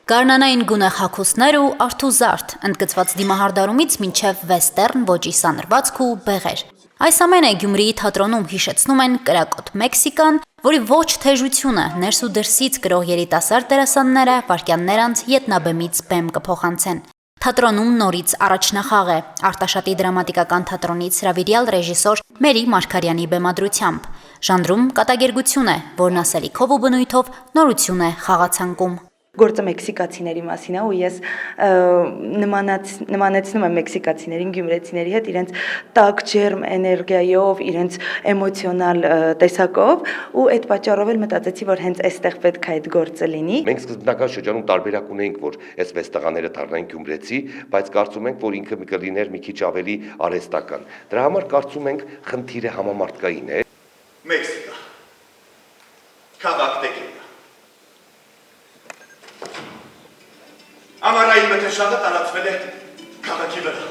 Գարնանային գունեղ հագուստներ ու արթուզարդ, ընդգծված դիմահարդարումից մինչև վեստերն ոճի սանրվածք ու բեղեր։ Այս ամենը Գյումրիի թատրոնում հիշեցնում են կրակոտ Մեքսիկան, որի ոչ թեժությունը ներս ու դրսից կրող երիտասարդ դերասանները վայրկյաններ անց ետնաբեմից բեմ կփոխանցեն։ Թատրոնում նորից առաջնախաղ է Արտաշատի դրամատիկական թատրոնից հրավիրյալ ռեժիսոր Մերի Մարգարյանի բեմադրությամբ։ Ժանրում կատակերգություն է, որն ասելիքով ու բնույթով նորություն է խաղացանկում։ Գործը մեքսիկացիների մասին է ու ես նմանեցնում եմ մեքսիկացիներին գյումրեցիների հետ իրենց տաք ջերմ էներգիայով, իրենց էմոցիոնալ տեսակով ու այդ պատճառով էլ մտածեցի, որ հենց այստեղ պետք է այդ գործը լինի։ Մենք սկզբնական շրջանում տարբերակ ունեինք, որ այս վեց տղաները դառնային գյումրեցի, բայց կարծում ենք, որ ինքը կլիներ մի քիչ ավելի արհեստական։ Դրա համար կարծում ենք խնդիրը համամարտկային է։ Մեքսիկա։ Քաղաք Տեկելա։ Ամառային մթեշաղը տարածվել է քաղաքի վրա։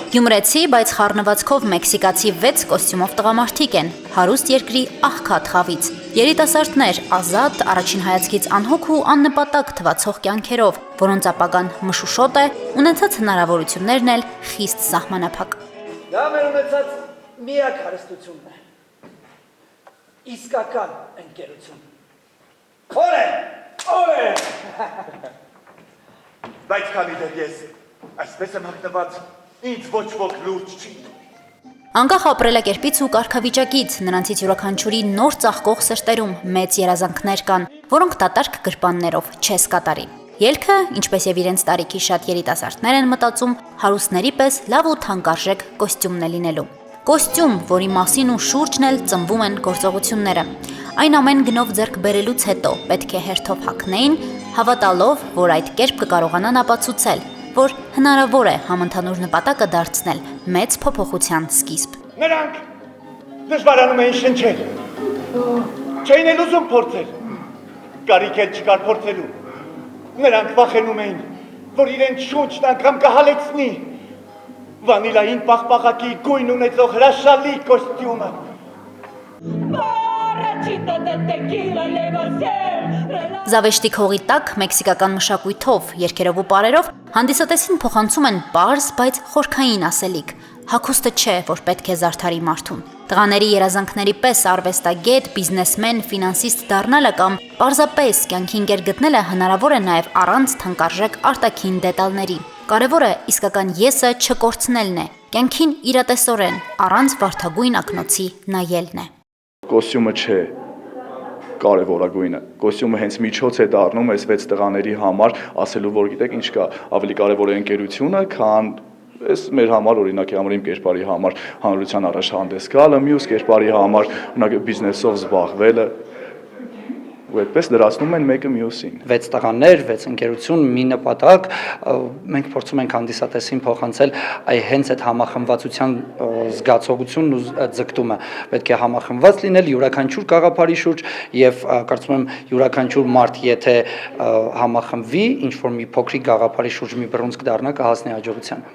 Գյումրեցի, բայց խառնվածքով մեքսիկացի 6 կոստյումով տղամարդիկ են, հարուստ երկրի աղքատ խավից։ Երիտասարդներ, ազատ, առաջին հայացքից անհոգ ու աննպատակ թվացող կյանքերով, որոնց ապագան մշուշոտ է, ունեցած հնարավորություններն էլ խիստ սահմանափակ։ Դա մեր ունեցած միակ հարստությունն է։ Իսկական ընկերություն։ Օր է։ Բայց քանի դեռ ես այսպես եմ հագնված, ինձ ոչ ոք լուրջ չի։ Անկախ ապրելակերպից ու կարգավիճակից նրանցից յուրաքանչյուրի նոր ծաղկող սրտերում մեծ երազանքներ կան, որոնք դատարկ գրպաններով չես կատարի։ Ելքը, ինչպես եւ իրենց տարիքի շատ երիտասարդներ են մտածում, հարուստների պես լավ ու թանկարժեք կոստյումն է լինելու։ Կոստյում, որի մասին ու շուրջն էլ ծնվում են գործողությունները։ Այն ամեն գնով ձեռք բերելուց հետո պետք է հերթով հագնեին, հավատալով, որ այդ կերպ կկարողանան ապացուցել, որ հնարավոր է համընդհանուր նպատակը դարձնել մեծ փոփոխության սկիզբ։ Նրանք դժվարանում էին շնչել։ Չէին էլ ուզում փորձել։ Կարիք էլ չկար փորձելու։ Նրանք վախենում էին, որ իրենց շունչն անգամ կհալեցնի։ Վանիլային պաղպաղակի գույն ունեցող հրաշալի կոստյումը։ Զավեշտիկ հողի տակ մեքսիկական մշակույթով, երգերով ու պարերով հանդիսատեսին փոխանցում են պարզ, բայց խորքային ասելիք։ Հագուստը չէ, որ պետք է զարդարի մարդուն։ Տղաների երազանքների պես արվեստագետ, բիզնեսմեն, ֆինանսիստ դառնալը կամ պարզապես կյանքին կեր գտնելը հնարավոր է նաև առանց թանկարժեք արտաքին դետալների։ Կարևորը իսկական եսը չկորցնելն է, կյանքին իրատեսորեն, առանց վարդագույն ակնոցի նայելն է։ Կոստյումը չէ կարևորագույնը։ Կոստյումը հենց միջոց է դառնում այս 6 տղաների համար, ասելու որ գիտեք ինչ կա, ավելի կարևոր է ընկերությունը, քան այս մեր համար օրինակ համար իմ կերպարի համար հանրության առաջ հանդես գալը, մյուս կերպարի համար օրինակ բիզնեսով զբաղվելը ու այդպես լրացնում են մեկը մյուսին։ 6 տղաներ, 6 ընկերություն, մի նպատակ, մենք փորձում ենք հանդիսատեսին փոխանցել հենց այդ համախմբվածության զգացողությունն ու ձգտումը։ Պետք է համախմբված լինել յուրաքանչյուր գաղափարի շուրջ եւ կարծում եմ յուրաքանչյուր մարդ, եթե համախմբվի, ինչ որ մի փոքրիկ գաղափարի շուրջ մի բռունցք դառնա, կհասնի հաջողության։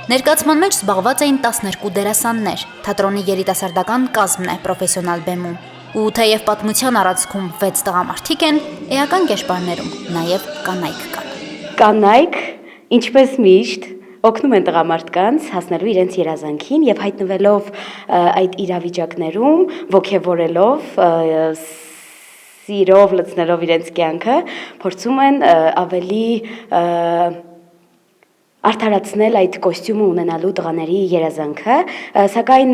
Ներկայացման մեջ զբաղված էին 12 դերասաններ, թատրոնի երիտասարդական կազմն է պրոֆեսիոնալ բեմում։ Ու թեև պատմության առանցքում 6 տղամարդիկ են, էական կերպարներում նաև կանայք կան։ Կանայք, ինչպես միշտ, օգնում են տղամարդկանց հասնելու իրենց երազանքին եւ հայտնվելով այդ իրավիճակներում, ոգևորելով, սիրով լցնելով իրենց կյանքը, փորձում են ավելի արդարացնել այդ կոստյումը ունենալու տղաների երազանքը, սակայն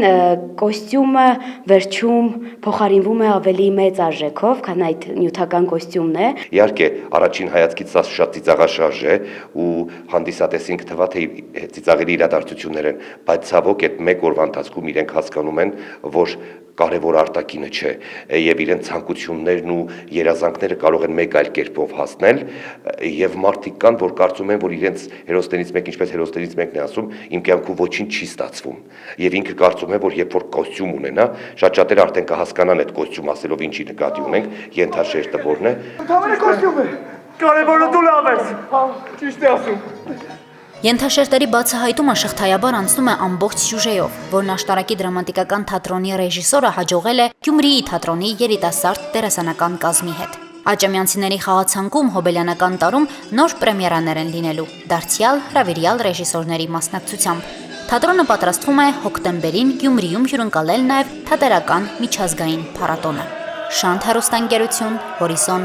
կոստյումը վերջում փոխարինվում է ավելի մեծ արժեքով, քան այդ նյութական կոստյումն է։ Իհարկե, առաջին հայացքից դա շատ ծիծաղաշարժ է ու հանդիսատեսին կթվա թե ծիծաղելի իրադարձություններ են, բայց ցավոք այդ մեկ օրվա ընթացքում իրենք հասկանում են, որ կարևոր արտաքինը չէ եւ իրենց ցանկություններն ու երազանքները կարող են մեկ այլ կերպով հասնել եւ մարդիկ կան, որ կարծում են, որ իրենց հերոսներից մեկ, ինչպես հերոսներից մեկն է ասում, իմ կյանքում ոչինչ չի ստացվում եւ ինքը կարծում է, որ երբ որ կոստյում ունենա, շատ-շատերը արդեն կհասկանան այդ կոստյում ասելով ինչի նկատի ունենք, ենթաշերտը որն է։ Ընդհանուր կոստյում է։ Կարևորը դու լավ ես։ Ճիշտ է ասում։ Ենթաշերտերի բացահայտումը շղթայաբար անցնում է ամբողջ սյուժեով, որն աշտարակի դրամատիկական թատրոնի ռեժիսորը հաջողել է Գյումրիի թատրոնի երիտասարդ դերասանական կազմի հետ։ Աճամյանցիների խաղացանկում հոբելյանական տարում նոր պրեմիերաներ են լինելու, դարձյալ հրավիրյալ ռեժիսորների մասնակցությամբ։ Թատրոնը պատրաստվում է հոկտեմբերին Գյումրիում հյուրընկալել նաև թատերական միջազգային փառատոնը։ Շանթ հեռուստաընկերություն, Հորիսոն